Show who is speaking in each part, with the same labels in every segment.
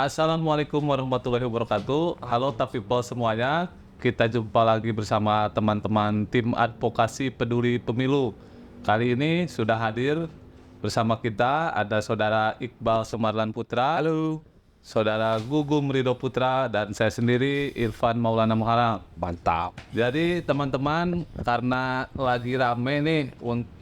Speaker 1: Assalamualaikum warahmatullahi wabarakatuh. Halo Top People semuanya. Kita jumpa lagi bersama teman-teman tim advokasi peduli pemilu. Kali ini sudah hadir bersama kita ada Saudara Iqbal Sumarlan Putra,
Speaker 2: Halo.
Speaker 1: Saudara Gugum Ridho Putra, dan saya sendiri Irfan Maulana Muharram.
Speaker 2: Mantap.
Speaker 1: Jadi teman-teman, karena lagi rame nih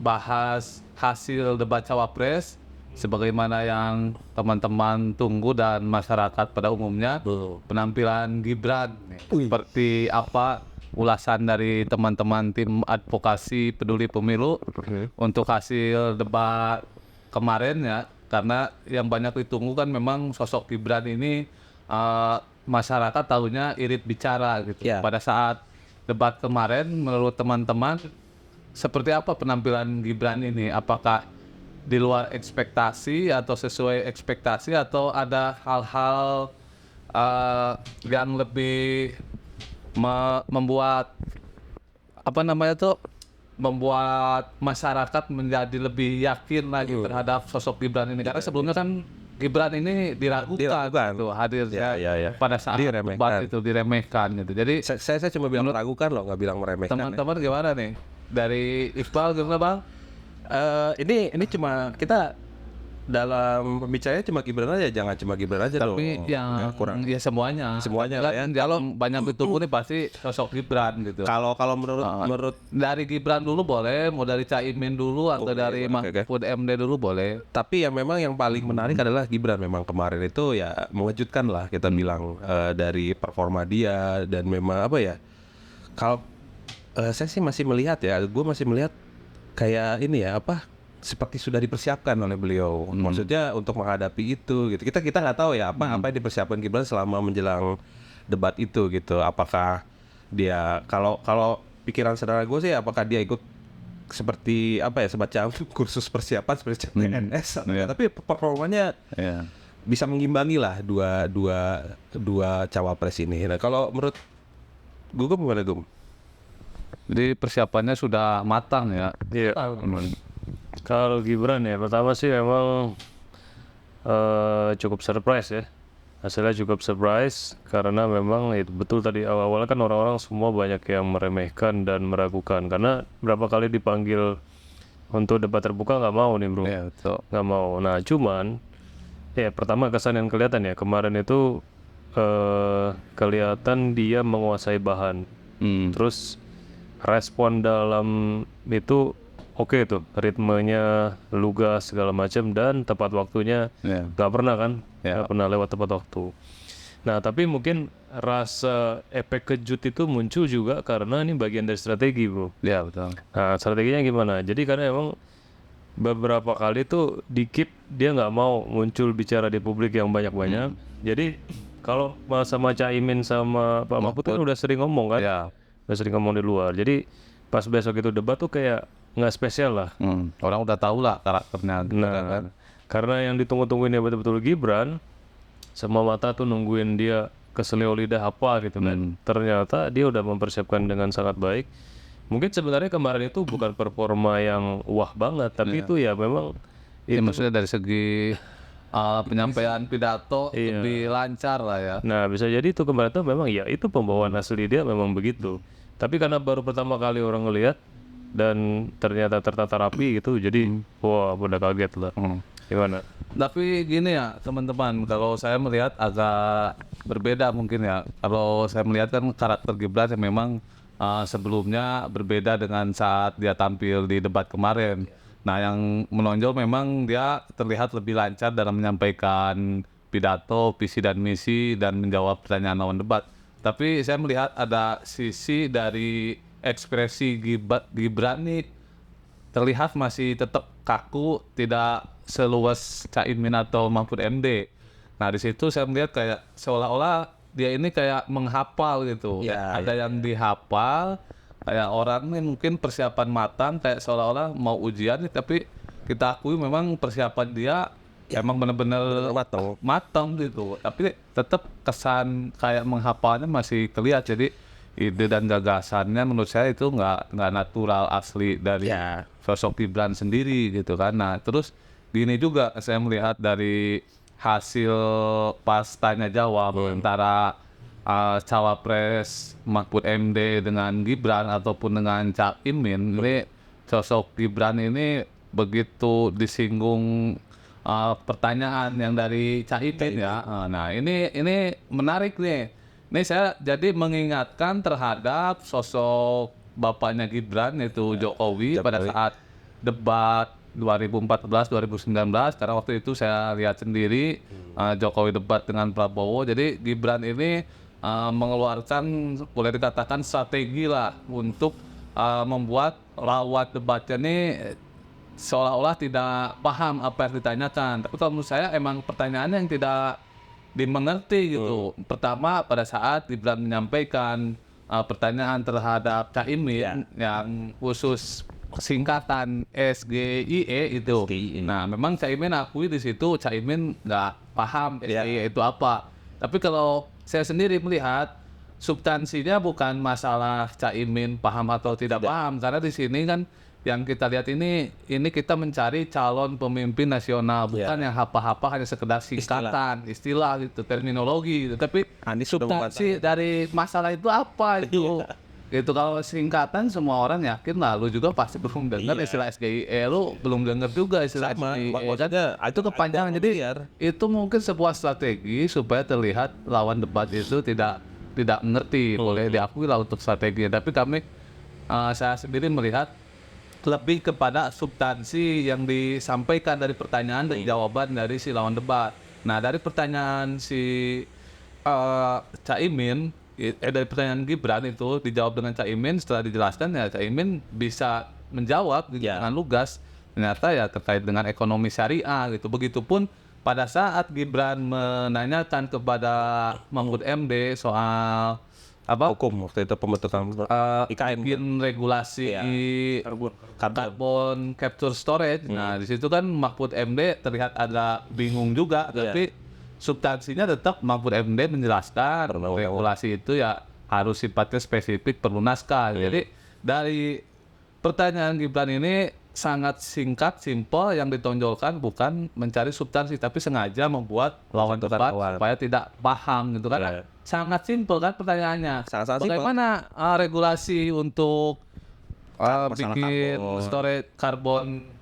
Speaker 1: bahas hasil debat cawapres, sebagaimana yang teman-teman tunggu dan masyarakat pada umumnya, penampilan Gibran. Seperti apa ulasan dari teman-teman tim advokasi peduli pemilu untuk hasil debat kemarin ya, karena yang banyak ditunggu kan memang sosok Gibran ini masyarakat tahunya irit bicara gitu.
Speaker 2: Ya.
Speaker 1: Pada saat debat kemarin menurut teman-teman seperti apa penampilan Gibran ini? Apakah di luar ekspektasi atau sesuai ekspektasi atau ada hal-hal yang lebih membuat apa namanya tuh membuat masyarakat menjadi lebih yakin lagi terhadap sosok Gibran ini, karena sebelumnya kan Gibran ini diragukan tuh hadirnya
Speaker 2: Ya.
Speaker 1: pada saat
Speaker 2: Diremehkan.
Speaker 1: debat itu diremehkan gitu. Jadi
Speaker 2: Saya cuma bilang meragukan loh, nggak bilang meremehkan.
Speaker 1: teman-teman gimana nih dari Iqbal gimana bang?
Speaker 2: Ini cuma kita dalam pembicaranya cuma Gibran aja, jangan cuma Gibran aja dong.
Speaker 1: Tapi yang
Speaker 2: kurang.
Speaker 1: ya semuanya
Speaker 2: Lah ya.
Speaker 1: kalau banyak ditunggu nih pasti sosok Gibran gitu.
Speaker 2: Kalau menurut
Speaker 1: Dari Gibran dulu boleh, mau dari Caimin dulu atau dari Mahfud MD dulu boleh.
Speaker 2: tapi yang memang yang paling menarik adalah Gibran memang kemarin itu ya mengejutkan lah kita bilang dari performa dia dan memang apa ya. Kalau saya sih masih melihat ya, gue masih melihat kayak ini ya seperti sudah dipersiapkan oleh beliau. Maksudnya untuk menghadapi itu gitu. Kita nggak tahu ya apa yang dipersiapkan Gibran selama menjelang debat itu gitu. Apakah dia kalau pikiran saudara gue sih apakah dia ikut seperti semacam kursus persiapan seperti CPNS tapi performanya bisa mengimbangi lah dua cawapres ini. Nah, kalau menurut Gugum gimana Gum?
Speaker 1: Jadi persiapannya sudah matang ya.
Speaker 3: Iya. Kalau Gibran ya, pertama sih memang cukup surprise ya. Hasilnya cukup surprise karena memang itu betul tadi awal-awalnya kan orang-orang semua banyak yang meremehkan dan meragukan karena berapa kali dipanggil untuk debat terbuka nggak mau nih bro.
Speaker 1: Iya betul.
Speaker 3: Nggak mau. Nah cuman ya pertama kesan yang kelihatan ya kemarin itu kelihatan dia menguasai bahan. Terus respon dalam itu oke tuh, ritmenya lugas segala macam dan tepat waktunya nggak pernah kan, nggak pernah lewat tepat waktu. Nah tapi mungkin rasa efek kejut itu muncul juga karena ini bagian dari strategi bro.
Speaker 1: Iya betul.
Speaker 3: Nah strateginya gimana? Jadi karena emang beberapa kali tuh dikip dia nggak mau muncul bicara di publik yang banyak-banyak. Jadi kalau sama Caimin sama Pak Mahfud kan udah sering ngomong kan, udah sering ngomong di luar. Jadi pas besok itu debat tuh kayak nggak spesial lah.
Speaker 1: Orang udah tahu lah karakternya gitu kan.
Speaker 3: Karena yang ditunggu-tungguin ya betul-betul Gibran, semua mata tuh nungguin dia keselio lidah apa gitu kan. Ternyata dia udah mempersiapkan dengan sangat baik. Mungkin sebenarnya kemarin itu bukan performa yang wah banget, tapi itu ya memang
Speaker 1: Ya, maksudnya dari segi penyampaian pidato lebih lancar lah ya.
Speaker 3: Nah bisa jadi itu kemarin tuh memang ya itu pembawaan asli dia memang begitu. Tapi karena baru pertama kali orang ngelihat dan ternyata tertata rapi gitu, jadi wah udah kaget lah. Gimana?
Speaker 1: Tapi gini ya teman-teman, kalau saya melihat agak berbeda mungkin ya. Kalau saya melihat kan karakter Gibran yang memang sebelumnya berbeda dengan saat dia tampil di debat kemarin. Nah yang menonjol memang dia terlihat lebih lancar dalam menyampaikan pidato, visi dan misi dan menjawab pertanyaan lawan debat. Tapi saya melihat ada sisi dari ekspresi Gibran nih terlihat masih tetap kaku, tidak seluas Caimin atau Mahfud MD. Nah di situ saya melihat kayak seolah-olah dia ini kayak menghafal gitu. Ada yang dihafal, kayak orang nih mungkin persiapan matang, kayak seolah-olah mau ujian nih, tapi kita akui memang persiapan dia emang benar-benar matang gitu. Tapi tetap kesan kayak menghafalnya masih kelihatan. Jadi ide dan gagasannya menurut saya itu nggak natural asli dari sosok Gibran sendiri gitu kan. Nah terus gini juga saya melihat dari hasil pas tanya jawab antara cawapres Mahfud MD dengan Gibran ataupun dengan Cak Imin, ini sosok Gibran ini begitu disinggung pertanyaan yang dari Cak Imin ya. Nah ini menarik nih. Ini saya jadi mengingatkan terhadap sosok bapaknya Gibran yaitu Jokowi pada saat debat 2014-2019, karena waktu itu saya lihat sendiri Jokowi debat dengan Prabowo. Jadi Gibran ini mengeluarkan, boleh dikatakan strategi lah untuk membuat lawan debatnya ini seolah-olah tidak paham apa yang ditanyakan. Tapi kalau menurut saya emang pertanyaannya yang tidak dimengerti gitu. Pertama pada saat Gibran menyampaikan pertanyaan terhadap Cak Imin yang khusus singkatan SGIE itu. Nah, memang Cak Imin akui di situ Cak Imin nggak paham SGIE itu apa. Tapi kalau saya sendiri melihat substansinya bukan masalah Cak Imin paham atau tidak paham, karena di sini kan yang kita lihat ini kita mencari calon pemimpin nasional, bukan yang hapa-hapa hanya sekedar singkatan, istilah gitu, terminologi gitu. Tapi substansi dari masalah itu apa itu? Gitu, kalau singkatan semua orang yakin lah, lu juga pasti belum dengar istilah SGIE, lu belum dengar juga istilah SGIE. Itu kepanjangan, jadi itu mungkin sebuah strategi supaya terlihat lawan debat itu tidak mengerti. Boleh diakui lah untuk strateginya, tapi saya sendiri melihat lebih kepada substansi yang disampaikan dari pertanyaan dan jawaban dari si lawan debat. Nah, dari pertanyaan si Cak Imin, dari pertanyaan Gibran itu dijawab dengan Cak Imin, setelah dijelaskan ya Cak Imin bisa menjawab dengan lugas, ternyata ya terkait dengan ekonomi syariah gitu. Begitupun pada saat Gibran menanyakan kepada Mahfud MD soal
Speaker 2: hukum waktu itu pembentukan IKN,
Speaker 1: bikin regulasi carbon capture storage. Nah, di situ kan Mahfud MD terlihat ada bingung juga, tapi substansinya tetap Mahfud MD menjelaskan regulasi itu ya harus sifatnya spesifik, perlu naskah. Jadi dari pertanyaan Gibran ini sangat singkat, simpel, yang ditonjolkan bukan mencari substansi, tapi sengaja membuat lawan debat supaya tidak paham gitu kan. Sangat simpel kan pertanyaannya. Bagaimana regulasi untuk bikin storage carbon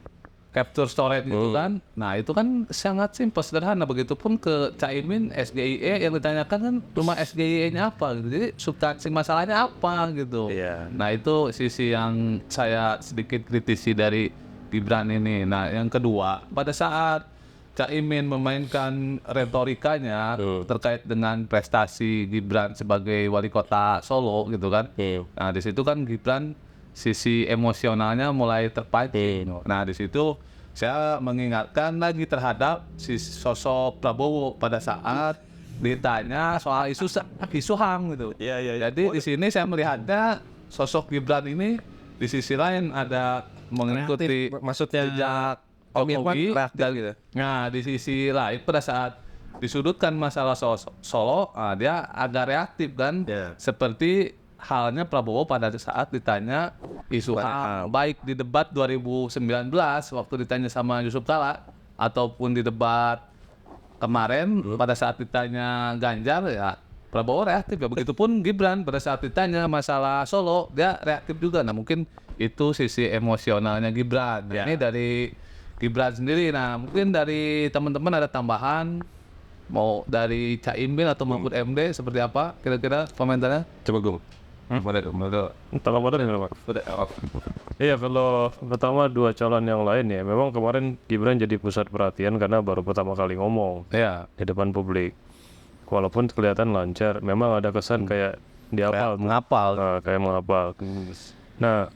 Speaker 1: capture storage gitu kan. Nah, itu kan sangat simpel, sederhana. Begitupun ke Cak Imin, SGIE yang ditanyakan kan cuma SGIE-nya apa gitu. Jadi substansi masalahnya apa gitu. Nah, itu sisi yang saya sedikit kritisi dari Gibran ini. Nah, yang kedua, pada saat Cak Imin memainkan retorikanya terkait dengan prestasi Gibran sebagai wali kota Solo gitu kan. Nah, di situ kan Gibran sisi emosionalnya mulai terpancing. Nah, di situ saya mengingatkan lagi terhadap si sosok Prabowo pada saat ditanya soal isu HAM gitu. Jadi di sini saya melihatnya sosok Gibran ini di sisi lain ada mengikuti jejak Jokowi gitu. Nah, di sisi lain pada saat disudutkan masalah Solo, dia agak reaktif kan, seperti halnya Prabowo pada saat ditanya isu HAM, baik di debat 2019 waktu ditanya sama Yusuf Kala, ataupun di debat kemarin pada saat ditanya Ganjar ya Prabowo reaktif ya. Begitupun Gibran pada saat ditanya masalah Solo, dia reaktif juga. Nah, mungkin itu sisi emosionalnya Gibran. Nah, ini dari Gibran sendiri. Nah, mungkin dari teman-teman ada tambahan, mau dari Cak Imin atau Mahfud MD seperti apa kira-kira komentarnya?
Speaker 2: Coba Gung.
Speaker 3: Iya, kalau pertama dua calon yang lain ya, memang kemarin Gibran jadi pusat perhatian karena baru pertama kali ngomong di depan publik. Walaupun kelihatan lancar, memang ada kesan kayak
Speaker 1: Menghafal.
Speaker 3: kayak menghafal. Nah,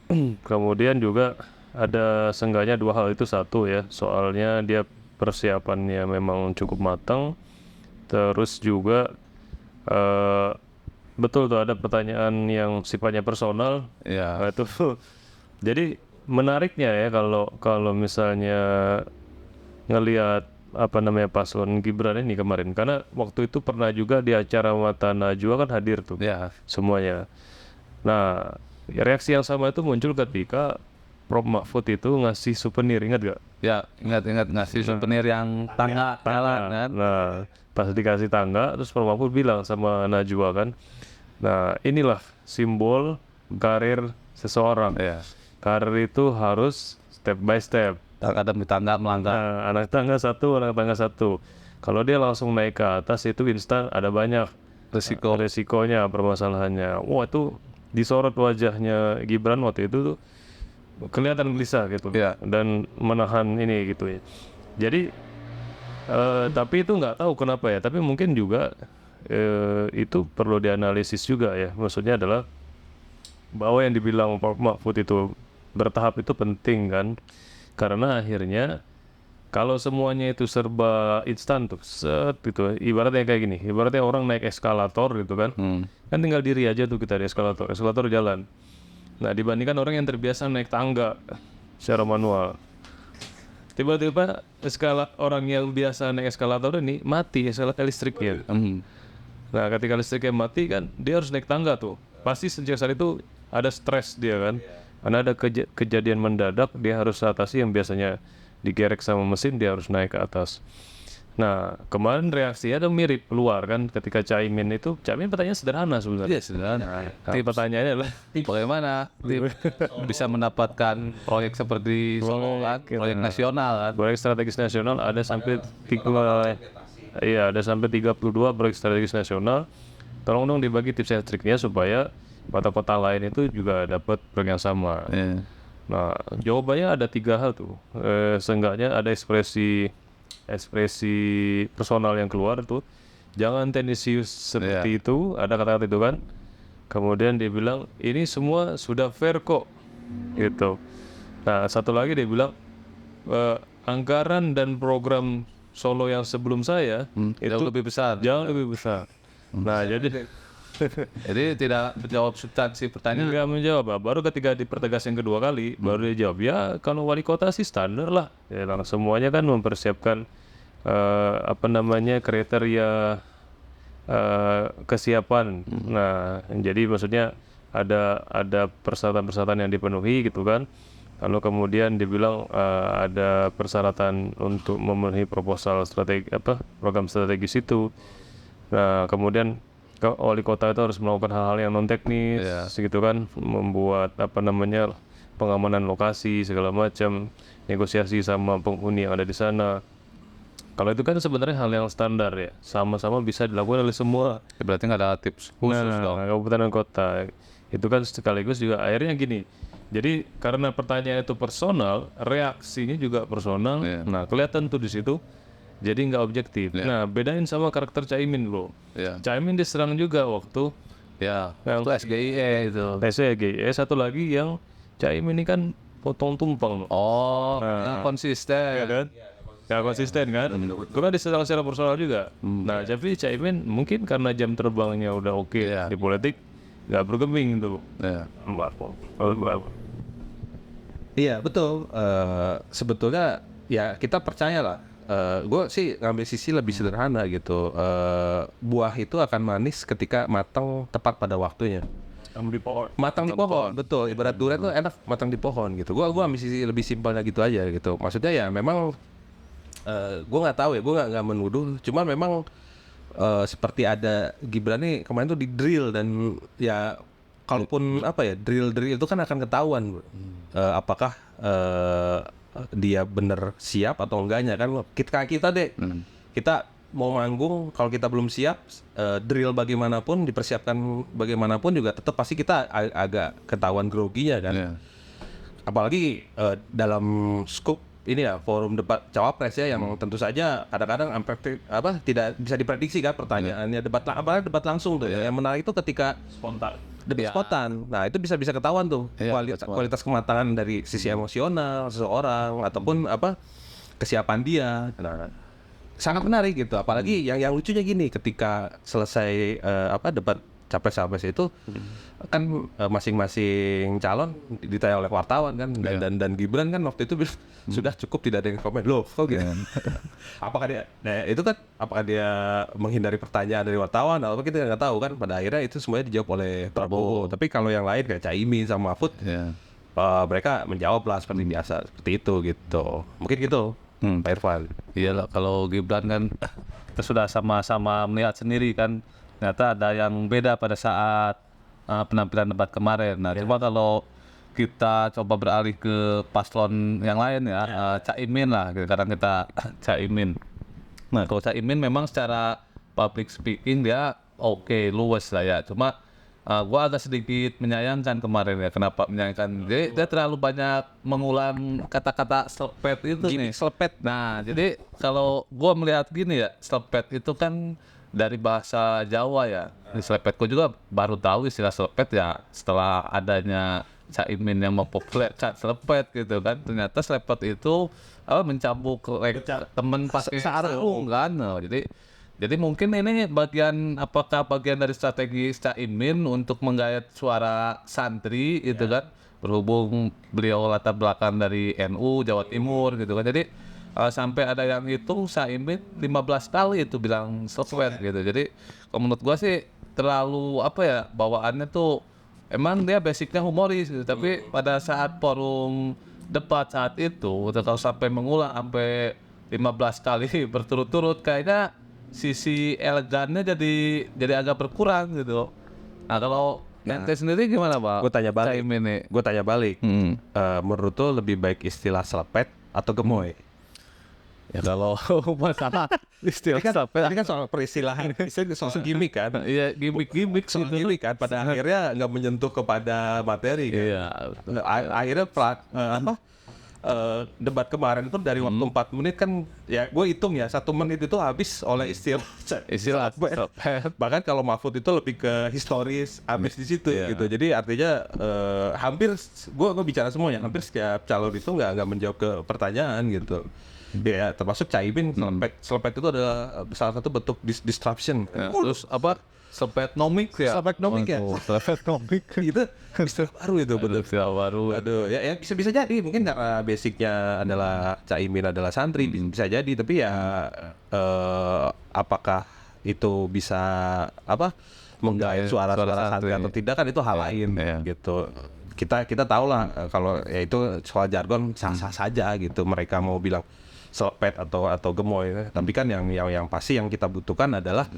Speaker 3: kemudian juga ada seenggaknya dua hal itu. Satu ya, soalnya dia persiapannya memang cukup matang. Terus juga betul tuh ada pertanyaan yang sifatnya personal. Nah, itu jadi menariknya ya kalau misalnya ngelihat paslon Gibran ini kemarin, karena waktu itu pernah juga di acara Mata Najwa kan hadir tuh semuanya. Nah, reaksi yang sama itu muncul ketika Prof Mahfud itu ngasih souvenir, ingat gak?
Speaker 1: Ya, ingat ngasih souvenir yang tangga jalan kan.
Speaker 3: Nah, pas dikasih tangga, terus Pak Mahfud bilang sama Najwa kan, nah inilah simbol karir seseorang.
Speaker 1: Iya.
Speaker 3: Karir itu harus step by step.
Speaker 1: Kadang di tangga melangkah.
Speaker 3: Nah, anak tangga satu. Kalau dia langsung naik ke atas itu instan ada banyak resikonya, permasalahannya. Wah itu disorot wajahnya Gibran waktu itu tuh kelihatan gelisah gitu,
Speaker 1: Iya.
Speaker 3: dan menahan ini gitu ya. Jadi tapi itu nggak tahu kenapa ya. Tapi mungkin juga itu perlu dianalisis juga ya. Maksudnya adalah bahwa yang dibilang Pak Mahfud itu bertahap itu penting kan, karena akhirnya kalau semuanya itu serba instan tuh, set gitu, ibaratnya kayak gini, ibaratnya orang naik eskalator gitu kan, kan tinggal diri aja tuh kita di eskalator jalan. Nah dibandingkan orang yang terbiasa naik tangga secara manual, tiba-tiba orang yang biasa naik eskalator ini mati listriknya. Nah ketika listriknya mati kan, dia harus naik tangga tuh, pasti sejak saat itu ada stres dia kan, karena ada kejadian mendadak dia harus atasi yang biasanya digerek sama mesin, dia harus naik ke atas. Nah kemarin reaksinya tuh mirip keluar kan ketika Caimin pertanyaan sederhana sebenarnya.
Speaker 1: Iya, sederhana. Tapi pertanyaannya adalah bagaimana bisa mendapatkan proyek seperti Solo kan, proyek nasional kan.
Speaker 3: Proyek strategis nasional ada sampai 32 proyek strategis nasional. Tolong dong dibagi tips and triknya supaya kota-kota lain itu juga dapat proyek yang sama.
Speaker 1: Iya.
Speaker 3: Nah, jawabannya ada 3 hal tuh. Seenggaknya ada ekspresi personal yang keluar tuh. Jangan tendensius seperti itu, ada kata-kata itu kan. Kemudian dia bilang, ini semua sudah fair kok. Gitu. Nah, satu lagi dia bilang, anggaran dan program Solo yang sebelum saya itu
Speaker 1: Jauh lebih besar.
Speaker 3: jauh lebih besar. Nah,
Speaker 1: Jadi tidak menjawab substansi pertanyaan.
Speaker 3: nggak menjawab. Baru ketika dipertegas yang kedua kali, baru dia jawab, ya kalau wali kota sih standar lah. Ya, semuanya kan mempersiapkan kriteria kesiapan. Nah, jadi maksudnya ada persyaratan-persyaratan yang dipenuhi gitu kan. Lalu kemudian dibilang ada persyaratan untuk memenuhi proposal program strategis itu. Nah, kemudian wali kota itu harus melakukan hal-hal yang non teknis, gitu kan, membuat pengamanan lokasi segala macam, negosiasi sama penghuni yang ada di sana. Kalau itu kan sebenarnya hal yang standar ya, sama-sama bisa dilakukan oleh semua.
Speaker 1: Berarti nggak ada tips khusus dong.
Speaker 3: Kabupaten dan kota. Itu kan sekaligus juga akhirnya gini. Jadi karena pertanyaan itu personal, reaksinya juga personal. Nah, kelihatan tuh di situ. Jadi nggak objektif. Nah, bedain sama karakter Caimin loh. Caimin diserang juga waktu
Speaker 1: Itu SGIE itu.
Speaker 3: SGIE. Satu lagi yang Caimin ini kan potong tumpang loh.
Speaker 1: Nah, konsisten.
Speaker 3: Ya kan? Nggak konsisten kan? Itu kan diserang secara personal juga. Nah, tapi Caimin mungkin karena jam terbangnya udah oke di politik, nggak bergeming tuh.
Speaker 2: Iya betul. Sebetulnya ya kita percaya lah. Gue sih ngambil sisi lebih sederhana gitu. Buah itu akan manis ketika matang tepat pada waktunya. Matang di pohon, betul. Ibarat durian tuh enak matang di pohon gitu. Gua ambil sisi lebih simpelnya gitu aja gitu. Maksudnya ya memang gue nggak tahu ya, gue nggak menuduh. Cuman memang seperti ada Gibran nih kemarin tuh di drill dan ya kalaupun drill itu kan akan ketahuan apakah dia bener siap atau enggaknya kan. Kita deh kita mau manggung, kalau kita belum siap drill bagaimanapun, dipersiapkan bagaimanapun juga tetap pasti kita agak ketahuan groginya kan. Apalagi dalam skup ini ya forum debat cawapres ya, yang tentu saja kadang-kadang tidak bisa diprediksi kan pertanyaannya. Debat langsung tuh ya. Yang menarik itu ketika debat spontan. Nah, itu bisa ketahuan tuh kualitas kematangan dari sisi emosional seseorang ataupun kesiapan dia. Nah, sangat menarik gitu. Apalagi yang lucunya gini, ketika selesai debat capres-capres itu kan masing-masing calon ditanya oleh wartawan kan, dan Gibran kan waktu itu sudah cukup, tidak ada yang komen. Loh, kok gitu? Apakah dia menghindari pertanyaan dari wartawan atau kita nggak tahu kan. Pada akhirnya itu semuanya dijawab oleh Prabowo. Tapi kalau yang lain kayak Caimin sama Mahfud mereka menjawab lah seperti biasa, seperti itu gitu. Mungkin gitu, Pak Irfan.
Speaker 1: Iya lah, kalau Gibran kan kita sudah sama-sama melihat sendiri kan, ternyata ada yang beda pada saat penampilan debat kemarin. Nah, cuma kalau kita coba beralih ke paslon yang lain ya, Caimin lah, kadang kita Caimin. Nah, kalau Caimin memang secara public speaking dia oke, luwes lah ya. Cuma gua agak sedikit menyayangkan kemarin ya. Kenapa menyayangkan? Jadi dia terlalu banyak mengulang kata-kata selepet itu nih.
Speaker 2: Selepet.
Speaker 1: Nah, jadi kalau gua melihat gini ya, selepet itu kan dari bahasa Jawa ya. Di selepet gua juga baru tahu istilah selepet ya setelah adanya Caimin yang mempopulerkan selepet gitu kan. Ternyata selepet itu mencambuk temen pakai sarung kan. Nah, jadi mungkin ini apakah bagian dari strategi Caimin untuk menggayat suara santri gitu kan, berhubung beliau latar belakang dari NU Jawa Timur gitu kan. Jadi sampai ada yang hitung Caimin 15 kali itu bilang sopet gitu. Jadi kalau menurut gua sih terlalu bawaannya tuh emang dia basicnya humoris gitu. Tapi pada saat forum debat saat itu kalau sampai mengulang sampai 15 kali berturut-turut, kayaknya sisi elegannya jadi agak berkurang gitu. Nah, kalau ente sendiri gimana, Pak?
Speaker 2: Gue tanya balik.
Speaker 1: Caimin nih.
Speaker 2: Gue tanya balik. Menurut lo lebih baik istilah selepet atau gemoy?
Speaker 1: Ya kalau masalah istilah selepet,
Speaker 2: Ini kan soal peristilahan, soal gimmick kan?
Speaker 1: iya gimmick
Speaker 2: Soal
Speaker 1: gitu.
Speaker 2: gimmick kan. Pada akhirnya nggak menyentuh kepada materi kan?
Speaker 1: Iya.
Speaker 2: Akhirnya debat kemarin itu dari waktu 4 menit kan, ya gue hitung ya 1 menit itu habis oleh istilah
Speaker 1: Selepet.
Speaker 2: bahkan kalau Mahfud itu lebih ke historis habis di situ
Speaker 1: Iya.
Speaker 2: gitu. Jadi artinya hampir gue bicara semuanya, hampir setiap calon itu nggak menjawab ke pertanyaan gitu. Ya termasuk Caimin. Selepet itu adalah salah satu bentuk disruption.
Speaker 1: Ya, terus selepetnomik ya.
Speaker 2: Selepetnomik ya.
Speaker 1: Selepetnomik.
Speaker 2: Itu istilah baru itu betul.
Speaker 1: Istilah baru.
Speaker 2: Aduh, ya bisa jadi mungkin karena basicnya adalah Caimin adalah santri, bisa jadi. Tapi ya apakah itu bisa menggait suara-suara santri atau tidak kan itu hal lain gitu. Kita tahu lah kalau ya itu soal jargon sah-sah saja gitu. Mereka mau bilang selepet atau gemoy, tapi kan yang pasti yang kita butuhkan adalah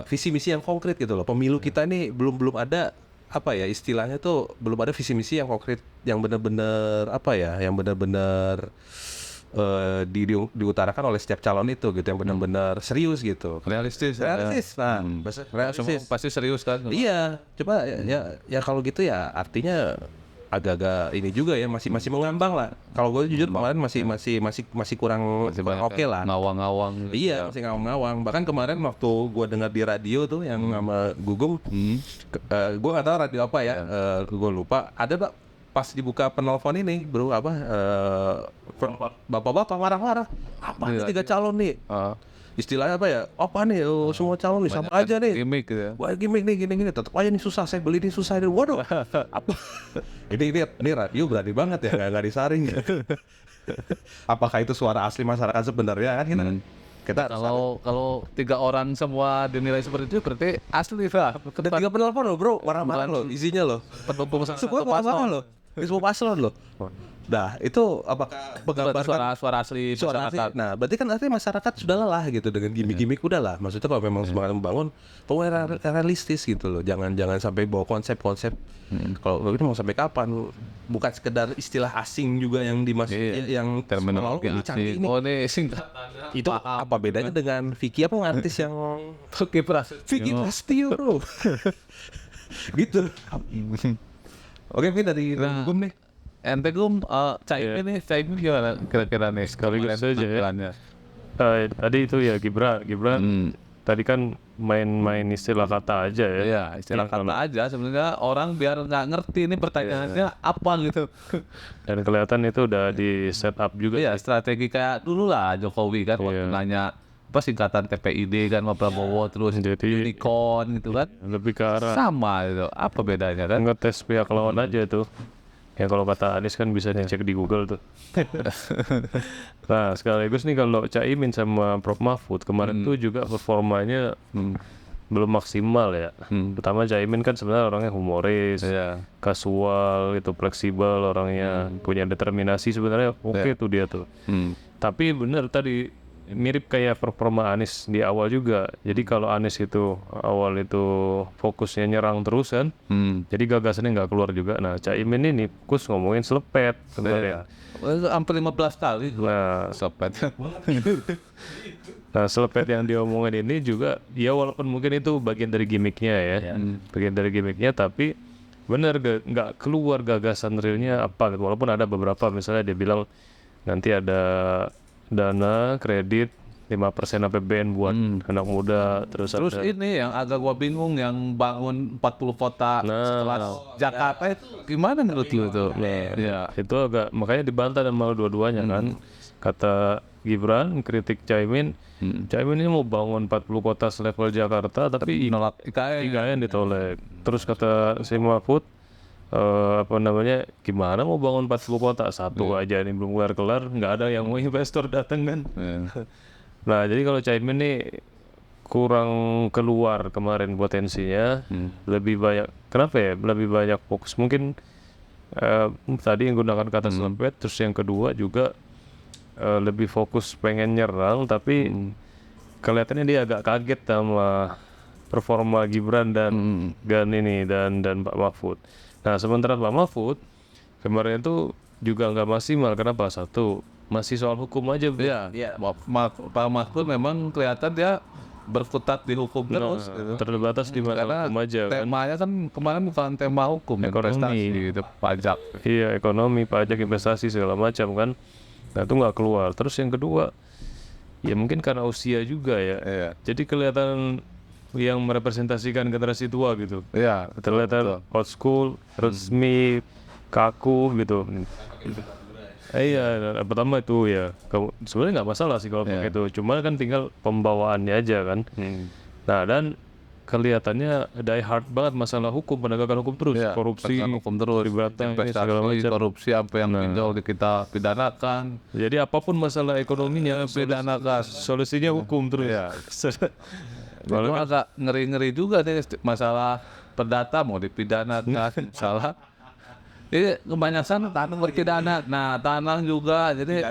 Speaker 2: visi misi yang konkret gitu loh. Pemilu kita ini belum ada istilahnya tuh belum ada visi misi yang konkret yang benar-benar diutarakan oleh setiap calon itu gitu, yang benar-benar serius gitu.
Speaker 1: Realistis.
Speaker 2: Nah,
Speaker 1: Semua pasti serius kan.
Speaker 2: iya, coba ya kalau gitu ya artinya agak-agak ini juga ya, masih mengambang lah. Kalau gue jujur kemarin masih kurang oke lah.
Speaker 1: Ngawang-ngawang.
Speaker 2: Iya, masih ngawang-ngawang. Bahkan kemarin waktu gue dengar di radio tuh yang sama Gugum, gue nggak tahu radio apa ya, gue lupa. Ada pas dibuka penelpon ini, bro, bapak-bapak marah-marah. Apa nih 3 calon nih? Istilahnya apa ya? Apa nih? Semua calon nih sama aja nih.
Speaker 1: Gimik gitu ya.
Speaker 2: Wah, gimmick nih, gini-gini. Tetap aja nih susah. Saya beli ini susah. Waduh. Apa? Ini radio berani banget ya, nggak disaring. Apakah itu suara asli masyarakat sebenarnya kan? Kita
Speaker 1: Kalau 3 orang semua dinilai seperti itu berarti asli lah.
Speaker 2: ada 3 penelpon loh, bro. Marah-marah loh, isinya loh. Semua marah-marah loh. Semua paslon loh. Nah, itu apakah menggambarkan
Speaker 1: suara asli
Speaker 2: suara asli?
Speaker 1: masyarakat?
Speaker 2: Nah, berarti kan artinya masyarakat sudah lelah gitu dengan gimmick-gimmick, udah lah. Maksudnya kalau memang semangat membangun, pokoknya realistis gitu loh. Jangan sampai bawa konsep-konsep. Kalau ini mau sampai kapan? Bukan sekedar istilah asing juga yang yang
Speaker 1: Terminologi
Speaker 2: canggih
Speaker 1: asing.
Speaker 2: ini.
Speaker 1: Oh, ini singkatannya.
Speaker 2: Itu apa bedanya dengan Vicky artis yang
Speaker 1: Vicky
Speaker 2: Vicky Prasetyo, bro? Gitu. Oke, mungkin dari Gum nih.
Speaker 1: Ente Gum, Caimin gimana kira-kira nih
Speaker 3: Sekaligus saja ya.
Speaker 1: tampilannya?
Speaker 3: Tadi itu ya Gibran tadi kan main istilah kata aja ya.
Speaker 1: Iya, istilah kata aja sebenarnya orang biar nggak ngerti ini pertanyaannya apa gitu.
Speaker 3: Dan kelihatan itu udah di set up juga.
Speaker 1: Ya strategi kayak dulu lah Jokowi kan waktu nanya apa singkatan TPID kan sama Prabowo terus
Speaker 3: Jadi
Speaker 1: unicorn gitu kan.
Speaker 3: lebih ke arah
Speaker 1: Sama itu. Apa bedanya kan?
Speaker 3: ngetes pihak lawan aja tuh. Ya kalau kata Anies kan bisa dicek di Google tuh. Nah sekaligus nih kalau Caimin sama Prof Mahfud kemarin tuh juga performanya belum maksimal ya. Pertama Caimin kan sebenarnya orangnya humoris, kasual, itu fleksibel orangnya, punya determinasi sebenarnya oke tuh dia tuh. Tapi bener tadi mirip kayak performa Anies di awal juga. Jadi kalau Anies itu awal itu fokusnya nyerang terus kan, jadi gagasannya nggak keluar juga. Nah Caimin ini fokus ngomongin selepet sebenarnya.
Speaker 1: Hampir 15 kali
Speaker 3: Nah,
Speaker 1: sopet.
Speaker 3: Nah, selepet yang diomongin ini juga, ya walaupun mungkin itu bagian dari gimmicknya ya, bagian dari gimmicknya, tapi bener nggak keluar gagasan realnya apa gitu. Walaupun ada beberapa, misalnya dia bilang nanti ada dana kredit 5% APBN buat anak muda, terus ada,
Speaker 1: ini yang agak gua bingung yang bangun 40 kota setelah Jakarta itu gimana menurut lu tuh? Ya.
Speaker 3: itu agak makanya dibantah dan malu dua-duanya kan. Kata Gibran kritik Caimin, Caimin ini mau bangun 40 kota selevel Jakarta tapi
Speaker 1: Nolak IKN.
Speaker 3: IKN ditolak. Terus kata si Mahfud, apa namanya, gimana mau bangun 40 kota, satu aja ini belum kelar-kelar, nggak ada yang mau investor datang kan. Nah jadi kalau Caimin nih kurang keluar kemarin potensinya, lebih banyak, kenapa ya, lebih banyak fokus mungkin tadi yang gunakan kata selepet, terus yang kedua juga lebih fokus pengen nyerang, tapi kelihatannya dia agak kaget sama performa Gibran dan dan Pak Mahfud. Nah sementara Pak Mahfud kemarin itu juga nggak maksimal. Kenapa? Satu, masih soal hukum aja.
Speaker 1: Iya. Pak Mahfud memang kelihatan dia berkutat di hukum terus. Gitu.
Speaker 3: Terbatas di masalah hukum aja kan.
Speaker 1: Temanya kan kemarin bukan tema hukum, investasi, gitu, pajak.
Speaker 3: Iya, ekonomi, pajak, investasi segala macam kan. Nah itu nggak keluar. Terus yang kedua, ya mungkin karena usia juga ya. Jadi kelihatan yang merepresentasikan generasi tua gitu.
Speaker 1: Iya.
Speaker 3: Terlihat old school, resmi, kaku gitu. Iya, pertama itu ya. Sebenarnya nggak masalah sih kalau pakai itu. Cuma kan tinggal pembawaannya aja kan. Nah dan kelihatannya die hard banget masalah hukum, penegakan hukum terus, korupsi,
Speaker 1: hukum terus, investasi, korupsi apa yang pinjol kita pidanakan.
Speaker 3: Jadi apapun masalah ekonominya pidanakan, solusinya hukum terus.
Speaker 1: Kalau agak ngeri-ngeri juga nih masalah perdata mau dipidanakan, salah. Jadi kebanyakan tanah berpidana. Nah tanah juga, jadi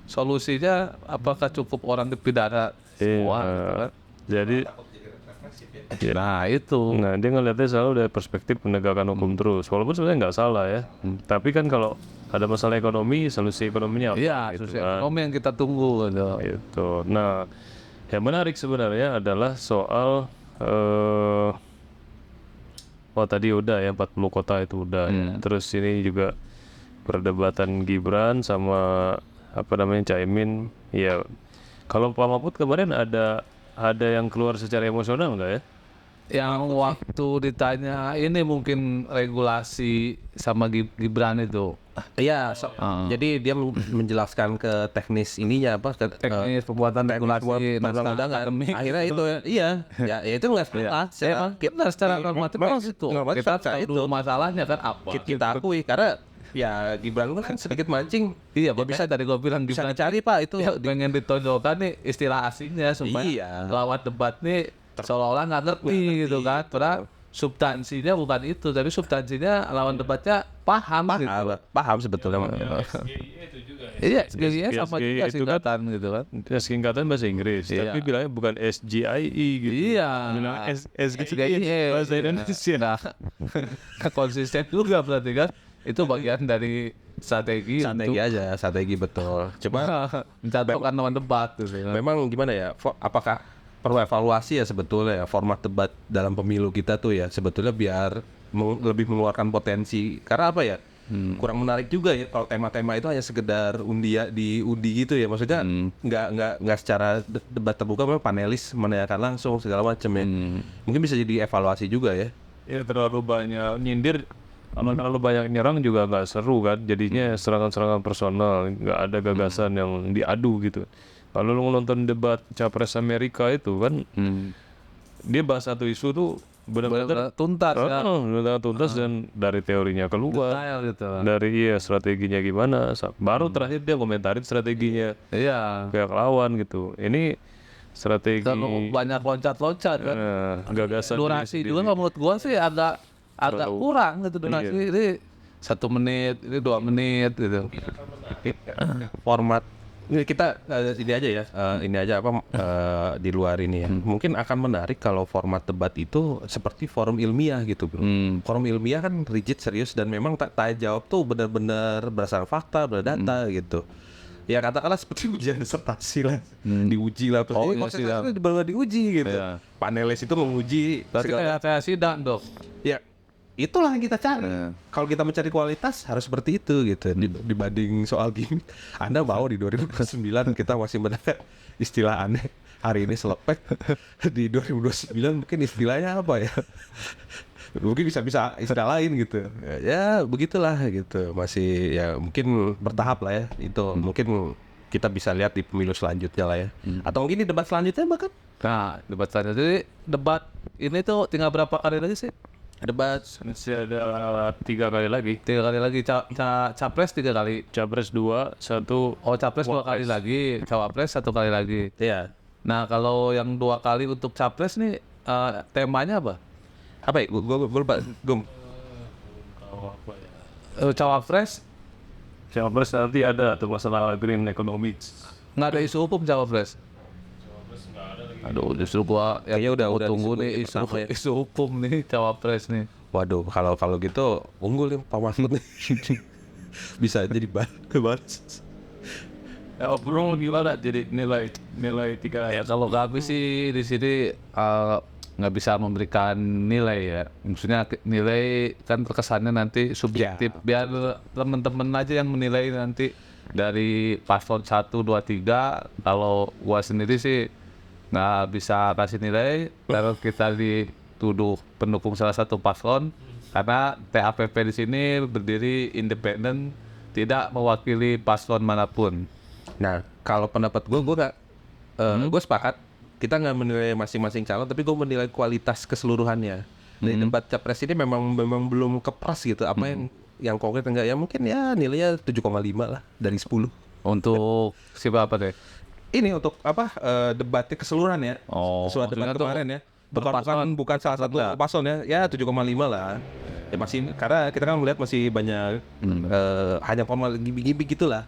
Speaker 1: solusinya apakah cukup orang dipidana semua?
Speaker 3: Jadi
Speaker 1: nah itu.
Speaker 3: Nah dia ngeliatnya selalu dari perspektif penegakan hukum terus, walaupun sebenarnya nggak salah ya. Tapi kan kalau ada masalah ekonomi, solusi ekonominya apa?
Speaker 1: Iya,
Speaker 3: gitu
Speaker 1: solusi
Speaker 3: kan.
Speaker 1: ekonomi yang kita tunggu gitu.
Speaker 3: Itu. Nah yang menarik sebenarnya adalah soal tadi udah ya 40 kota itu udah ya. Terus ini juga perdebatan Gibran sama apa namanya Caimin. Ya kalau Pak Mahfud kemarin ada yang keluar secara emosional nggak ya?
Speaker 1: Yang waktu ditanya ini mungkin regulasi sama Gibran itu.
Speaker 4: Iya, jadi dia menjelaskan ke teknis ininya apa ke
Speaker 1: teknis pembuatan regulasi
Speaker 4: undang-undang. Akhirnya itu ya itu nggak salah.
Speaker 1: Kita secara normatif itu kita tahu masalahnya kan apa.
Speaker 4: Kita akui karena ya Gibran kan sedikit mancing.
Speaker 1: Iya, bisa tadi gue bilang
Speaker 4: Bisa
Speaker 1: Gibran
Speaker 4: dicari Pak itu.
Speaker 1: ya, pengen ditonjolkan nih istilah asingnya supaya lawan debat nih seolah-olah nggak ngerti gitu kan. Padahal substansinya bukan itu, tapi substansinya lawan debatnya paham gitu.
Speaker 4: Paham sebetulnya.
Speaker 1: Iya, SGIE sama juga
Speaker 3: itu kan
Speaker 1: singkatan gitu kan.
Speaker 3: singkatan bahasa Inggris, tapi bilangnya bukan SGIE gitu.
Speaker 1: Iya.
Speaker 3: Bilang SGIE bahasa Indonesia.
Speaker 1: Nah, konsisten juga berarti kan. Itu bagian dari strategi
Speaker 4: aja, strategi betul. Cuma
Speaker 1: menjatuhkan lawan debat gitu.
Speaker 4: memang gimana ya? Apakah perlu evaluasi ya sebetulnya ya format debat dalam pemilu kita tuh ya sebetulnya biar lebih mengeluarkan potensi. Karena apa ya? Kurang menarik juga ya kalau tema-tema itu hanya sekedar diundi gitu ya. Maksudnya nggak secara debat terbuka, memang panelis menanyakan langsung segala macam ya. Mungkin bisa jadi evaluasi juga ya.
Speaker 3: Ya terlalu banyak nyindir, kalau terlalu banyak nyerang juga nggak seru kan. Jadinya serangan-serangan personal, nggak ada gagasan yang diadu gitu. Kalau lu nonton debat capres Amerika itu kan, dia bahas satu isu tuh benar-benar
Speaker 1: tuntas ya.
Speaker 3: benar-benar tuntas dan dari teorinya keluar,
Speaker 1: Detail gitu.
Speaker 3: dari strateginya gimana. Baru terakhir dia komentarin strateginya
Speaker 1: Iya.
Speaker 3: pihak lawan gitu. Ini strategi,
Speaker 1: Terlalu banyak loncat-loncat kan.
Speaker 3: gagasan
Speaker 1: Durasi
Speaker 3: diri
Speaker 1: juga nggak, menurut gua sih agak
Speaker 3: Terlalu-
Speaker 1: kurang gitu durasi.
Speaker 3: Iya.
Speaker 1: Ini 1 menit, ini 2 menit gitu.
Speaker 2: Format ini kita ini aja ya, ini aja apa di luar ini ya. Mungkin akan menarik kalau format debat itu seperti forum ilmiah gitu, bro. Forum ilmiah kan rigid, serius, dan memang tanya jawab tuh benar-benar berdasarkan fakta, berdata gitu. Ya katakanlah seperti ujian disertasi lah, diuji lah.
Speaker 1: Oh, iya,
Speaker 2: konsentrasi baru diuji gitu.
Speaker 1: Iya.
Speaker 2: Panelis itu menguji.
Speaker 1: Berarti kayak sidang dong.
Speaker 2: Ya itulah yang kita cari. Kalau kita mencari kualitas harus seperti itu gitu. Dibanding soal gini, Anda mau di 2009 kita masih mendengar istilah aneh. Hari ini selepek, di 2029 mungkin istilahnya apa ya? Mungkin bisa istilah lain gitu. Ya begitulah gitu. Masih ya mungkin bertahap lah ya. Itu mungkin kita bisa lihat di pemilu selanjutnya lah ya. Atau mungkin di debat selanjutnya bahkan.
Speaker 1: Nah, debat selanjutnya. Jadi debat ini tuh tinggal berapa kali lagi sih?
Speaker 2: Debat
Speaker 3: masih ada 3 kali lagi.
Speaker 1: 3 kali lagi. Capres 3 kali.
Speaker 3: Capres 2, 1
Speaker 1: Oh, capres 2 kali lagi, cawapres 1 kali lagi.
Speaker 2: ya.
Speaker 1: Nah, kalau yang 2 kali untuk capres nih temanya apa?
Speaker 2: Apa ya? Gue lupa. Gum.
Speaker 1: Cawapres
Speaker 3: Capres nanti ada tuh masalah green economy.
Speaker 1: nggak ada isu hukum cawapres. Aduh, justru gua
Speaker 2: Kayaknya udah
Speaker 1: tunggu
Speaker 2: disebut
Speaker 1: nih
Speaker 2: itu
Speaker 1: isu,
Speaker 2: pertama ya.
Speaker 1: isu hukum nih cawapres nih.
Speaker 2: Waduh, kalau gitu unggul nih Pak Mahfud nih. Bisa jadi balas.
Speaker 3: Bro, gimana jadi nilai 3
Speaker 1: Ya kalau kami sih di sini nggak bisa memberikan nilai ya. Maksudnya nilai kan terkesannya nanti subjektif. Biar temen-temen aja yang menilai nanti dari paslon 1, 2, 3. Kalau gua sendiri sih nggak bisa kasih nilai kalau kita dituduh pendukung salah satu paslon, karena TAPP di sini berdiri independen, tidak mewakili paslon manapun.
Speaker 2: Nah, kalau pendapat gue nggak, gue sepakat. Kita nggak menilai masing-masing calon, tapi gue menilai kualitas keseluruhannya. Dari debat capres ini memang belum kepras gitu. Apa yang konkret enggak ya, mungkin ya nilainya 7,5 lah dari 10.
Speaker 1: Untuk siapa apa deh?
Speaker 2: Ini untuk apa debatnya keseluruhan ya.
Speaker 1: Oh,
Speaker 2: Keseluruhan debat
Speaker 1: maksudnya tuh
Speaker 2: kemarin ya.
Speaker 1: berpaslon.
Speaker 2: Bukan salah satu paslon ya 7,5 lah. Ya masih, karena kita kan melihat masih banyak hanya formal gimmick gitulah.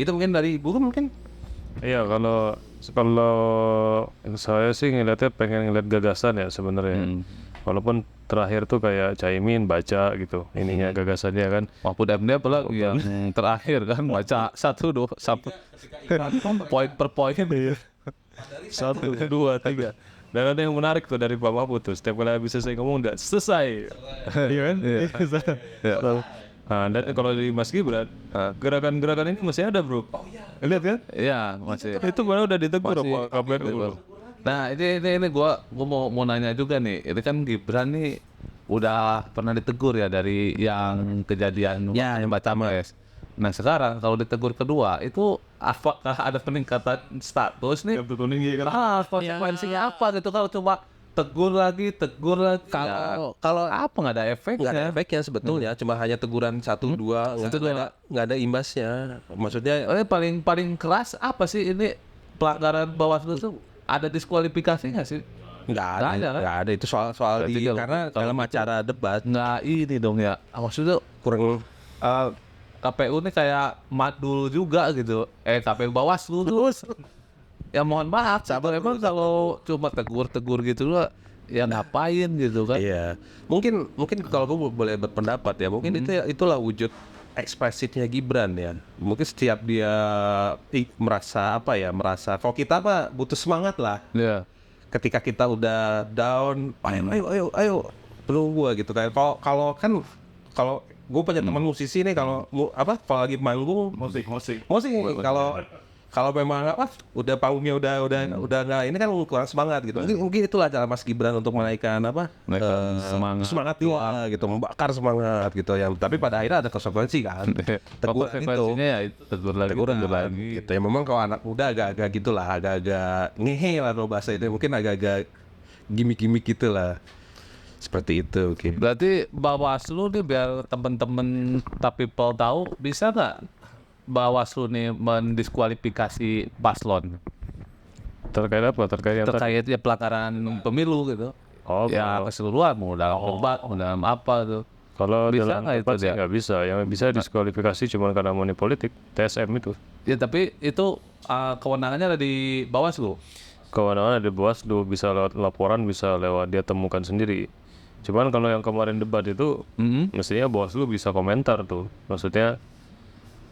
Speaker 2: Itu mungkin dari Ibu mungkin.
Speaker 3: Iya, kalau saya sih ngeliatnya pengen ngeliat gagasan ya sebenarnya. Walaupun terakhir tuh kayak Caimin baca gitu ininya gagasannya kan.
Speaker 1: Mahfud MD apalagi yang terakhir kan baca 1, 2, poin per poin.
Speaker 3: 1, 2, 3. Dan ada yang menarik tuh dari Pak Mahfud tuh. Setiap kali habis selesai ngomong udah selesai. Iya kan? Nah, dan kalau di Mas Gibran, gerakan-gerakan ini masih ada, bro. Oh iya. Lihat kan?
Speaker 1: Iya, masih.
Speaker 3: Itu baru udah ditegur
Speaker 1: Masih.
Speaker 3: apa KPU.
Speaker 1: Nah, ini gua mau nanya juga nih. Ini kan Gibran nih udah pernah ditegur ya dari yang kejadian
Speaker 2: Ya, yang
Speaker 1: baca Capres. Nah, sekarang kalau ditegur kedua itu apakah ada peningkatan status nih? Konsekuensinya apa gitu kalau cuma tegur lagi. Kalau apa nggak ada efeknya?
Speaker 2: Nggak ada efeknya sebetulnya, cuma hanya teguran 1, 2, nggak ada imbasnya. Maksudnya
Speaker 1: Paling keras apa sih ini pelanggaran Bawaslu itu? Ada diskualifikasi nggak sih?
Speaker 2: nggak ada,
Speaker 1: Nggak ada, kan?
Speaker 2: nggak ada itu soal
Speaker 1: Berarti kalau-
Speaker 2: karena dalam acara debat
Speaker 1: Nggak ini dong ya. Maksudnya
Speaker 2: kurang.
Speaker 1: KPU ini kayak madul juga gitu. KPU Bawaslu terus. Ya mohon maaf, emang kalau cuma tegur gitu loh, ya ngapain gitu kan?
Speaker 2: Iya, mungkin kalau gue boleh berpendapat ya, mungkin itulah wujud ekspresifnya Gibran ya. Mungkin setiap dia merasa kalau kita mah butuh semangat lah.
Speaker 1: Ya.
Speaker 2: Ketika kita udah down, ayo peluk gua gitu kan. Kalau gue punya teman musisi nih, kalau lagi manggung musik kalau memang udah panggungnya udah nggak, ini kan kurang semangat gitu. Mungkin itulah cara Mas Gibran untuk menaikkan semangat juga gitu, membakar semangat gitu yang, tapi pada akhirnya ada konsekuensi kan. Teguran itu
Speaker 1: Konsekuensinya ya itu tegur lagi.
Speaker 2: gitu ya. Memang kalau anak muda agak-agak gitulah, agak-agak ngehe lah kalau bahasa itu, mungkin agak-agak gimmick gitulah. Seperti itu. Oke.
Speaker 1: Berarti Bawaslu nih, biar temen-temen people tahu, bisa nggak Bawaslu nih mendiskualifikasi paslon?
Speaker 3: Terkait apa? Terkait yang tadi?
Speaker 1: terkait ya pelanggaran pemilu gitu.
Speaker 3: Oh,
Speaker 1: Ya keseluruhan mau dalam debat, mau dalam apa tuh.
Speaker 3: kalau
Speaker 1: Bisa
Speaker 3: dalam
Speaker 1: nggak itu
Speaker 3: debat sih
Speaker 1: dia?
Speaker 3: nggak bisa. Yang bisa diskualifikasi cuma karena money politik, TSM itu.
Speaker 1: Ya tapi itu kewenangannya ada di Bawaslu.
Speaker 3: Kewenangan ada Bawaslu, bisa lewat laporan, bisa lewat dia temukan sendiri. Cuman kalau yang kemarin debat itu, mestinya Bawaslu bisa komentar tuh. Maksudnya,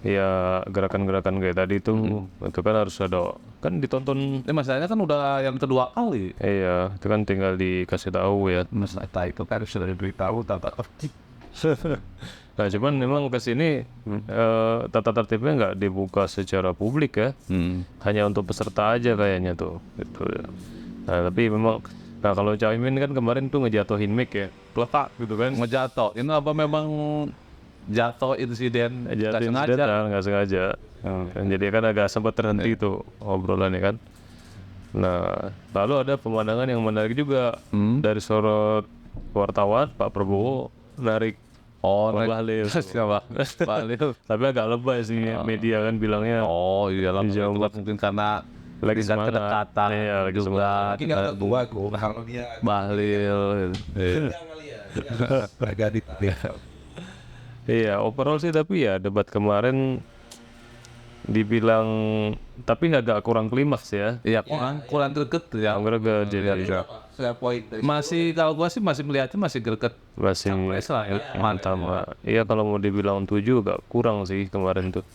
Speaker 3: ya gerakan-gerakan kayak tadi itu kan harus ada, kan ditonton.
Speaker 1: Ini masalahnya kan udah yang kedua kali.
Speaker 3: Iya, itu kan tinggal dikasih tahu ya.
Speaker 1: Masalah itu kan sudah diberitahu tata tertib.
Speaker 3: Nah, cuman memang ke sini tata tertibnya nggak dibuka secara publik ya. Hanya untuk peserta aja kayaknya tuh. Gitu ya. Nah, tapi memang, nah kalau Caimin kan kemarin tuh ngejatuhin mic ya. Peletak gitu kan.
Speaker 1: Ngejatuh. Ini apa memang jatuh insiden
Speaker 3: Jatuhin
Speaker 1: nggak sengaja?
Speaker 3: nggak sengaja. Jadi kan agak sempat terhenti tuh obrolannya kan. Nah, lalu ada pemandangan yang menarik juga dari sorot wartawan. Pak Prabowo narik Pak Bahlil.
Speaker 1: Siapa? Bahlil.
Speaker 3: Tapi agak lebay sih media kan bilangnya.
Speaker 1: Oh iya lah,
Speaker 3: Di Jawa
Speaker 1: mungkin karena
Speaker 3: Lagi
Speaker 1: tingkat
Speaker 3: semangat.
Speaker 1: kedekatan
Speaker 3: Iya, lagi
Speaker 1: juga
Speaker 3: semangat.
Speaker 4: Mungkin kata gua kalau dia
Speaker 1: Bahlil.
Speaker 4: kali ya. Agak ditarik.
Speaker 3: Iya, overall sih, tapi ya debat kemarin dibilang, tapi agak kurang klimaks ya.
Speaker 1: Iya kurang greget ya.
Speaker 3: Agak jadi
Speaker 4: Saya poin dari
Speaker 1: Masih kalau gua sih masih melihatnya masih greget.
Speaker 3: masih
Speaker 1: Lah, ya.
Speaker 3: mantap. Iya, kalau mau dibilang 7 agak kurang sih kemarin tuh.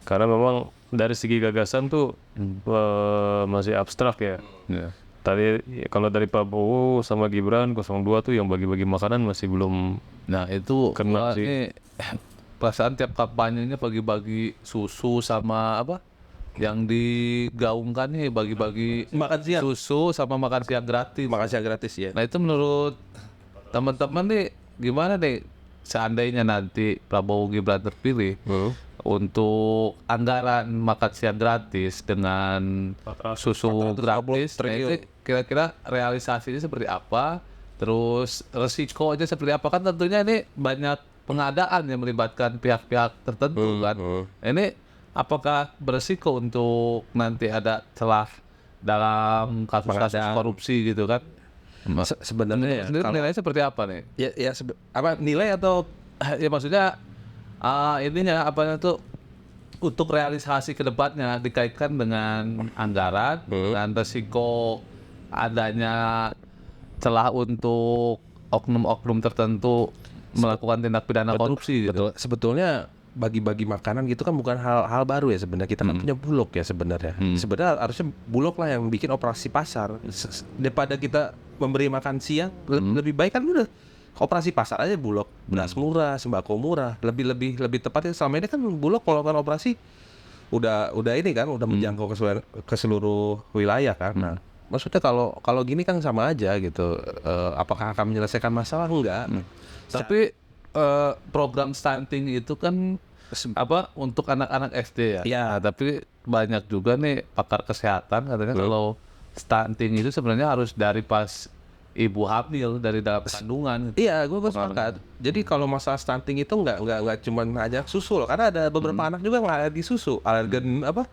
Speaker 3: Karena memang dari segi gagasan tuh masih abstrak ya.
Speaker 1: Iya.
Speaker 3: Tadi kalau dari Pak Prabowo sama Gibran 02 tuh yang bagi-bagi makanan masih belum.
Speaker 1: Nah itu
Speaker 3: Kena
Speaker 1: gua
Speaker 3: sih.
Speaker 1: ini perasaan tiap kampanyenya bagi-bagi susu sama apa yang digaungkan nih bagi-bagi
Speaker 4: makan siang.
Speaker 1: susu sama makan siang gratis.
Speaker 4: Makan siang gratis ya.
Speaker 1: Nah itu menurut teman-teman nih gimana nih seandainya nanti Prabowo Gibran terpilih untuk anggaran makan siang gratis dengan susu gratis, nah itu kira-kira realisasinya seperti apa? Terus resikonya seperti apa? Kan tentunya ini banyak pengadaan yang melibatkan pihak-pihak tertentu kan. Ini apakah beresiko untuk nanti ada celah dalam kasus-kasus korupsi gitu kan?
Speaker 4: Sebenarnya ya,
Speaker 1: Sendiri nilainya seperti apa nih?
Speaker 4: ya apa nilai atau
Speaker 1: Ya maksudnya intinya apa itu untuk realisasi ke depannya dikaitkan dengan anggaran dan resiko adanya celah untuk oknum-oknum tertentu melakukan tindak pidana korupsi gitu.
Speaker 4: betul. Sebetulnya bagi-bagi makanan gitu kan bukan hal baru ya sebenarnya. Kita kan punya Bulog ya sebenarnya. Sebenarnya harusnya Bulog lah yang bikin operasi pasar. Daripada kita memberi makan siang, lebih baik kan udah operasi pasar aja Bulog. Beras murah, sembako murah. Lebih tepatnya selama ini kan Bulog kalau melakukan operasi udah ini kan udah menjangkau ke seluruh wilayah kan. Nah, maksudnya kalau gini kan sama aja gitu. Apakah akan menyelesaikan masalah? Enggak.
Speaker 1: Tapi program stunting itu kan apa untuk anak-anak SD ya.
Speaker 4: Iya.
Speaker 1: Nah, tapi banyak juga nih pakar kesehatan katanya kalau stunting itu sebenarnya harus dari pas ibu hamil dari dalam kandungan.
Speaker 4: Iya, gue sepakat. Jadi kalau masalah stunting itu nggak cuma hanya susu loh, karena ada beberapa anak juga nggak alergi susu, alergen apa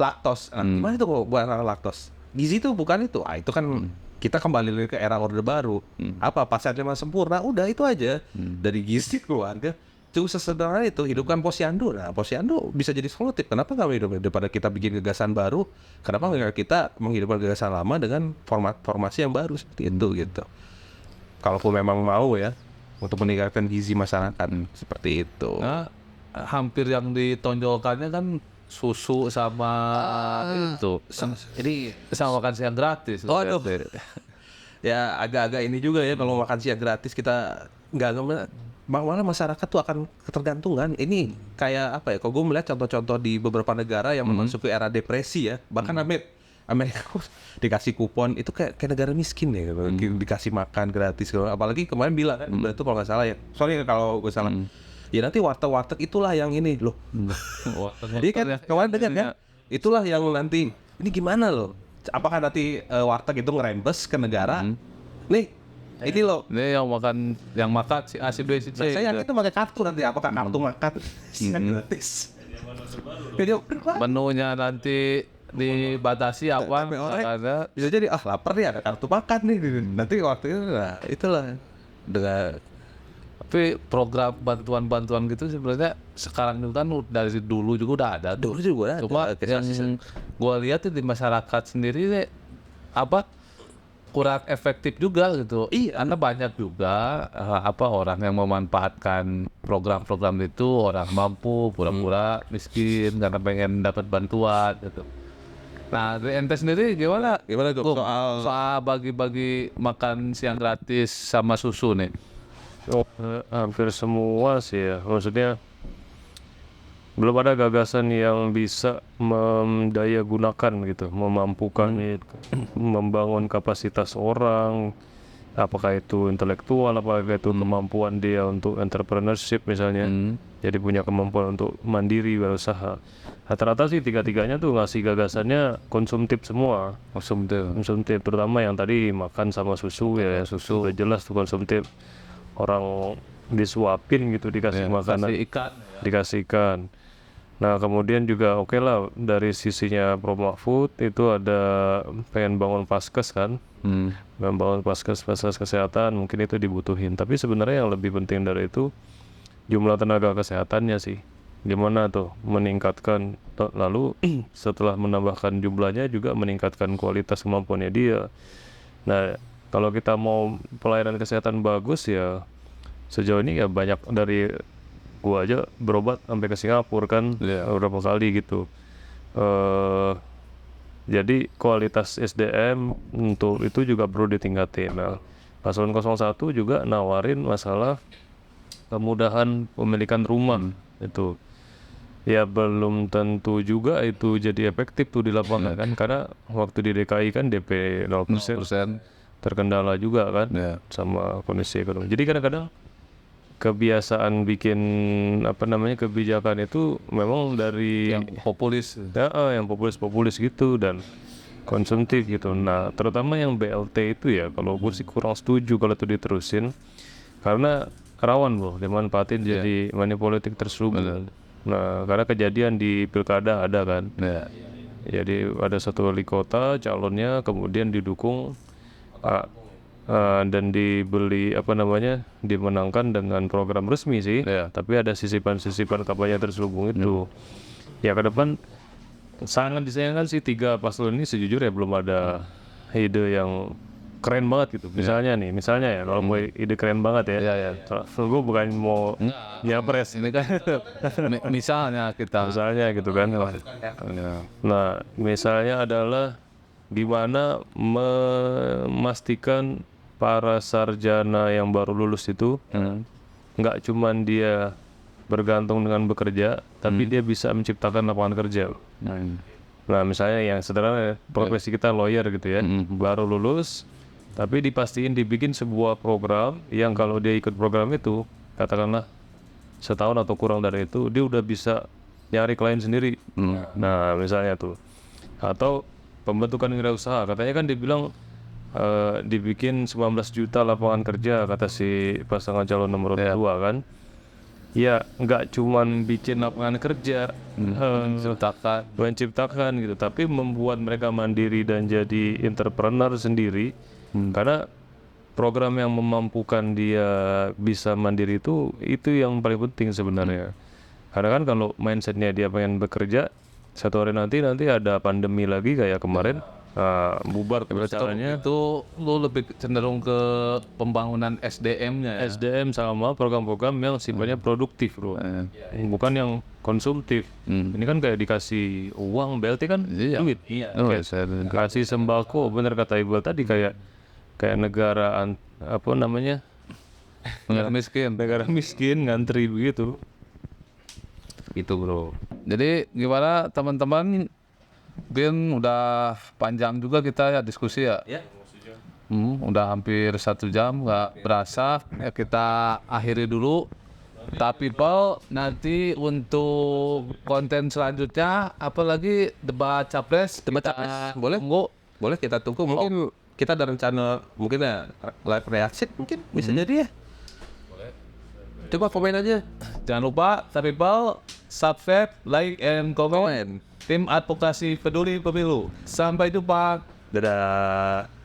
Speaker 4: laktos. Nah, gimana itu kok buat anak laktos? Gizi itu bukan itu. Ah itu kan kita kembali lagi ke era orde baru. Apa pasar lima sempurna? Udah itu aja dari gizi keluarga. Cukup sesederhana itu hidupkan posyandu. Nah, posyandu bisa jadi solutif. Kenapa nggak hidup daripada kita bikin gagasan baru? Kenapa nggak kita menghidupkan gagasan lama dengan formasi yang baru seperti itu gitu? Kalaupun memang mau ya untuk meningkatkan gizi masyarakat seperti itu.
Speaker 1: Nah, hampir yang ditonjolkannya kan susu sama itu.
Speaker 4: Jadi
Speaker 1: Sama makan siang gratis.
Speaker 4: Waduh. Ya agak-agak ini juga ya kalau makan siang gratis kita nggak malah masyarakat tuh akan ketergantungan. Ini kayak apa ya? Kalau gue melihat contoh-contoh di beberapa negara yang memasuki era depresi ya, bahkan Amerika dikasih kupon itu kayak negara miskin ya, gitu. Dikasih makan gratis. Apalagi kemarin bilang kan, itu kalau nggak salah ya. Sorry kalau gue salah. Ya nanti warteg-warteg itulah yang ini loh. Jadi kan kemarin dengar kan, itulah yang nanti ini gimana loh? Apakah nanti warteg itu ngerembes ke negara? Nih. Ini loh.
Speaker 1: Ini yang makan si A si B si C.
Speaker 4: Saya yakin
Speaker 1: gitu.
Speaker 4: itu pakai kartu nanti. Apakah kartu makan siang gratis?
Speaker 1: Menunya nanti dibatasi apa
Speaker 2: Sampai orang
Speaker 1: ada.
Speaker 2: bisa jadi lapar nih, ada kartu makan nih, nanti waktu itu nah itulah dengan
Speaker 1: Tapi program bantuan-bantuan gitu sebenarnya sekarang itu kan dari dulu juga udah ada tuh.
Speaker 2: dulu juga ada.
Speaker 1: Cuma yang gua lihat tuh di masyarakat sendiri nih, apa kurang efektif juga gitu.
Speaker 2: Iya.
Speaker 1: Karena banyak juga orang yang memanfaatkan program-program itu, orang mampu pura-pura miskin karena pengen dapat bantuan gitu. Nah, dari ente sendiri gimana?
Speaker 2: Gimana tuh
Speaker 1: Bung,
Speaker 2: soal
Speaker 1: bagi-bagi makan siang gratis sama susu nih?
Speaker 3: Hampir semua sih ya, maksudnya belum ada gagasan yang bisa mendaya gunakan gitu, memampukan membangun kapasitas orang, apakah itu intelektual, apakah itu kemampuan dia untuk entrepreneurship misalnya, jadi punya kemampuan untuk mandiri berusaha. Rata-rata sih tiga-tiganya tuh ngasih gagasannya konsumtif semua, konsumtif terutama yang tadi makan sama susu ya, susu udah jelas tuh konsumtif. Orang disuapin gitu, dikasih makanan, dikasih ikan. Nah kemudian juga oke lah dari sisinya Promak Food itu ada pengen bangun Paskes kan, membangun Paskes kesehatan, mungkin itu dibutuhin. Tapi sebenarnya yang lebih penting dari itu jumlah tenaga kesehatannya sih, gimana tuh meningkatkan, lalu setelah menambahkan jumlahnya juga meningkatkan kualitas kemampuannya dia. Nah kalau kita mau pelayanan kesehatan bagus ya sejauh ini ya banyak dari gua aja berobat sampai ke Singapura kan beberapa kali gitu. Jadi kualitas SDM untuk itu juga perlu ditingkatin. Nah, Paslon 01 juga nawarin masalah kemudahan pemilikan rumah itu. Ya belum tentu juga itu jadi efektif tuh di lapangan kan, karena waktu di DKI kan DP 0%. Terkendala juga kan sama kondisi ekonomi. Jadi kadang-kadang kebiasaan bikin kebijakan itu memang dari
Speaker 1: Yang populis.
Speaker 3: yang populis gitu dan konsumtif gitu. Nah terutama yang BLT itu ya, kalau gue sih kurang setuju kalau itu diterusin, karena rawan loh dimanfaatin jadi money politik terselubung. Nah karena kejadian di pilkada ada kan, jadi ada satu wali kota calonnya kemudian didukung dan dibeli dimenangkan dengan program resmi sih, tapi ada sisipan-sisipan kampanye terselubung itu. Ya ke depan sangat disayangkan sih 3 paslon ini sejujurnya belum ada ide yang keren banget gitu. Misalnya ya kalau mau ide keren banget ya, gue bukan mau nyapres
Speaker 1: Ini kan misalnya
Speaker 3: gitu kan. Nah misalnya adalah gimana memastikan para sarjana yang baru lulus itu nggak cuman dia bergantung dengan bekerja, tapi dia bisa menciptakan lapangan kerja. Nah misalnya yang sederhana profesi kita lawyer gitu ya, baru lulus tapi dipastikan dibikin sebuah program yang kalau dia ikut program itu katakanlah setahun atau kurang dari itu dia udah bisa nyari klien sendiri. Nah misalnya tuh, atau pembentukan wirausaha, katanya kan dibilang dibikin 19 juta lapangan kerja kata si pasangan calon nomor 2 kan. Ya nggak cuman bikin lapangan kerja, menciptakan gitu, tapi membuat mereka mandiri dan jadi entrepreneur sendiri. Karena program yang memampukan dia bisa mandiri itu yang paling penting sebenarnya. Karena kan kalau mindsetnya dia pengen bekerja, satu hari nanti ada pandemi lagi kayak kemarin, bubar caranya.
Speaker 1: itu lu lebih cenderung ke pembangunan SDM-nya ya?
Speaker 3: SDM sama program-program yang sifatnya produktif bro, bukan yang konsumtif. Ini kan kayak dikasih uang, BLT kan duit, kasih sembako, bener kata Ibu tadi, kayak negara negara miskin ngantri begitu. Itu bro.
Speaker 1: Jadi gimana teman-teman? Bin udah panjang juga kita ya diskusi ya. Udah hampir 1 jam nggak berasa. Ya kita akhiri dulu. Tapi Paul nanti untuk konten selanjutnya apalagi debat capres.
Speaker 2: Boleh kita tunggu, mungkin kita ada rencana mungkin ya live reaction mungkin bisa jadi ya. Coba komen aja.
Speaker 1: Jangan lupa tapi Paul subscribe, like, and comment. tim advokasi peduli pemilu. Sampai jumpa.
Speaker 3: Dadah.